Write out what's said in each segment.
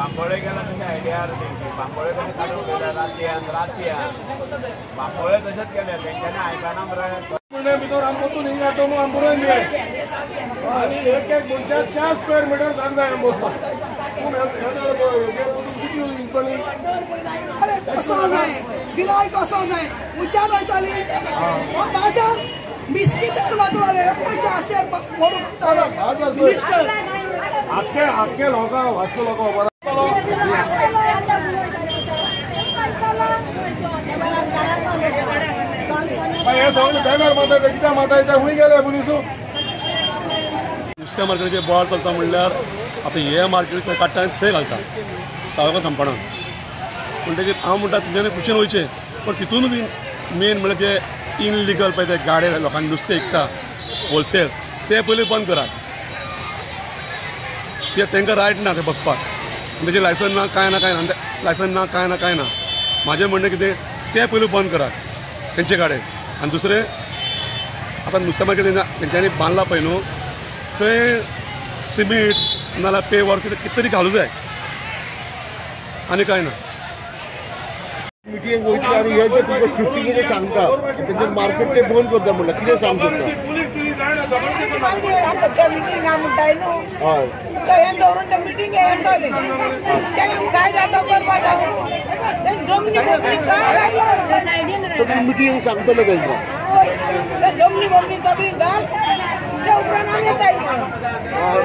बांबोळे गेला तशें आयडिया बांबोळे कशें काडून गेले रातयान बांबोळे तशेंच केले तेंच्यांनी आयकना मरे भितर आमचो हिंगा टोमो आम बरोवन दिले आनी एक एक मनशाक 6 स्क्वेअर मिटर जाग जाय बसपाक कसो नाही गिराय कसो नाही उच्चार जाताली बाजार बिस्किटार वाजवाले पैसे असे मोडून मिनिस्टर आख्खे लोकां वाचतो लोकां हे सगळे बॅनर मारता कित्याक मारता खंय गेले पुलिसू नुस्त्या मार्केटाचे बोवाळ चलता म्हणल्यार आतां हे मार्केट काडटा आनी थंय घालता सावकार दनपारां म्हणटकीर हांव म्हणटा तेंच्यांनी कुशीन वयचें पण तितून बी मेन म्हणल्यार जे इनलिगल पळय ते गाडे लोकांनी नुस्तें विकता होलसेल ते पयलीं बंद करात ते तांकां रायट ना ते बसपाक तेंचे लायसन ना कांय ना लायसन ना कांय ना म्हाजें म्हणणें कितें ते पयलीं बंद करात तेंचे गाडे आनी दुसरें आतां नुस्त्या मार्केट तेंच्यांनी बांदला पळय न्हू थंय सिमीट नाल्यार पेवर कितें तरी घालूं जाय आनी कांय ना मिटींग वयची आनी हे जे तुमकां शिफ्टिंगेचे सांगता तेंचे मार्केट ते बंद करता म्हणल्यार कितें सांग सोदता मिटींग म्हणटाय न्हू हय हे दवरून ते मिटींग येतले काय जाता करपाक जावं ते जमनी बमनी काय लायला सगळी मिटींग सांगतले तेंकां जमनी बमनी सगळी घाल ते उपरांत आमी येताय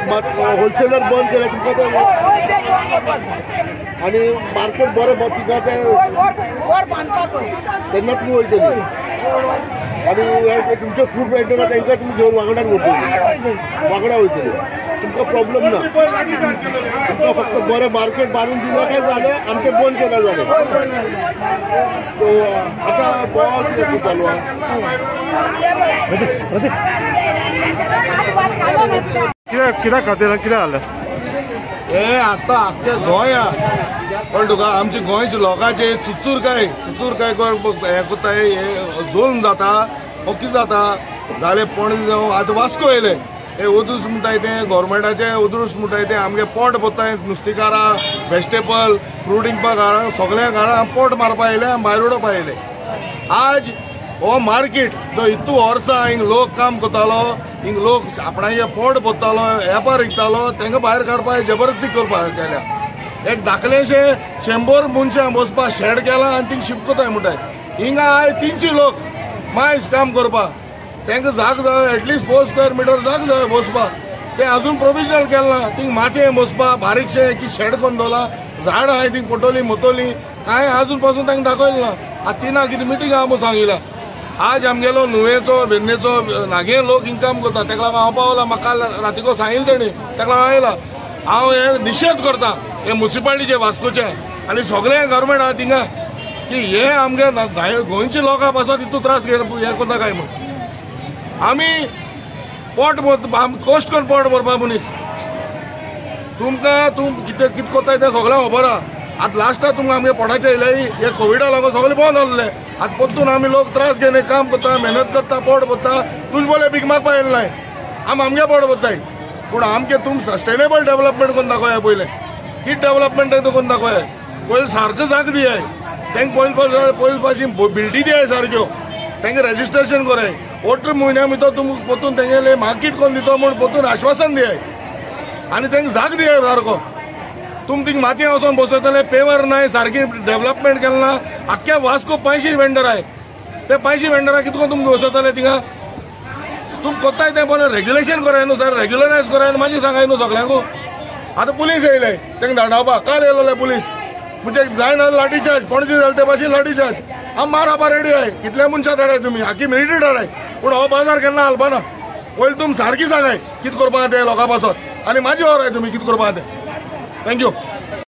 मात होलसेलर बंद केले तुमकां ते हय ते बंद करपाक आनी मार्केट बरें तिका ते वर बांदपाक तेन्ना तुमी वयतली आनी हे तुमचे फूड वेंडर तांकां तुमी घेवन वांगडान वयतली वांगडा वयतली तुमकां प्रॉब्लेम ना तुमकां फक्त बरें मार्केट बांदून दिलें काय जालें आनी तें बंद केलें जालें सो आतां बोवाळ कितें चालू कित्याक खातीर कितें जालें हे आतां आख्ख्या गोंयांत कळ्ळें तुका आमच्या गोंयच्या लोकांचे चुचूरकाय हे कोत्ताय हे झोलून जाता हो कितें जाता जालें पणजे जावं आतां वास्को येयले हे उदूस म्हणटाय ते गव्हर्मेंटाचे उदरूस म्हणटाय ते आमगे पोट भरताय नुस्तेकारां व्हेजिटेबल फ्रूट विकपाकारां सगळ्या घरां पोट मारपा येयले आनी भायर उडोवपा येयले आज हो मार्केट जो इतू वर्सां हिंग लोक काम करतालो हिंग लोक आपणाचे पोट भरतालो वेपार विकतालो तांकां भायर काडपाक जबरदस्ती करपाक केल्या एक धाकलेशे 100 मनशां बसपा शेड केला आनी थिंग शिफ्ट कोताय म्हणटाय हिंगा आय 300 लोक मायज काम करपाक तांकां जाग जाय एटलिस्ट 4 स्क्वेअर मिटर जाग जाय बसपाक ते अजून प्रोविजनल केला थिंग मातये बसपा बारीकशे की शेड करून दवरला झाड आहाय थिंग पटोली मोतोली कांय अजून पासून तांकां दाखयलें ना आतां तिना कितें मिटींग आहा म्हूण सांगिल्लें आज आमगेलो नुवेचो बिरणेचो नागे लोक इन्कम करता ताका लागून हांव पावला म्हाका रातीको सांगिल्लें तेणी ताका लागून आयला हांव हे निशेध करता हे म्युनिसिपालिटीचे वास्कोचे आनी सगळे गव्हर्मेंट आहा थिंगा की हे आमगे गोंयचे लोकां पासून तितू त्रास हे करता काय म्हूण आमी पोट कश्ट करून पोट भरपा मनीस तुमकां कितें कोत्ताय तें सगळें खबर आहा आतां लास्टाक तुमकां आमगे पोटाचे येयले हे कोविडा लागून सगळें बंद जाल्लें आतां परतून आमी लोक त्रास घेवन काम करता मेहनत करता पोट भरता तुजे बोले भीक मागपा येयले नाय आमी आमगे पोट भरताय पूण आमगे तुम सस्टेनेबल डेव्हलपमेंट करून दाखोया पयलें कितें डेव्हलपमेंट तांकां करून दाखोया पयलीं सारको जाग दियाय तांकां पयलीं पासून बिल्डी दियाय सारक्यो तांकां रेजिस्ट्रेशन कराय ओटर म्हयन्या भितर तुमकां परतून तेंगेले मार्केट करून दितो म्हूण परतून आश्वासन दियाय आनी तांकां जाग दियाय सारको तुम थिंग मातये वचोन बसयतले पेवर नाय सारकी डेव्हलपमेंट केलें ना आख्ख्या वास्को 500 वेंडर आहाय ते 500 वेंडराक कितें करून तुमकां बसयतले थिंगा तुम कोत्ताय तें पण रेग्युलेशन कराय न्हू सर रेग्युलरायज कराय मागीर सांगाय न्हू सगळ्यांकू आतां पुलीस येयले तांकां धाडावपाक काल येयलोले पुलीस म्हणजे जायना लाठी चार्ज पणजे जाले ते भाशेन लाठी चार्ज हांव मारपा रेडी आहाय कितल्या मनशां धाडाय तुमी आख्खी मिलिटरी धाडाय पूण हो बाजार केन्ना हालपाना पयलीं तुमी सारकी सांगाय कितें करपा तें लोकां पासत आनी म्हाजी ओर आहाय तुमी कितें करपा तें थँक्यू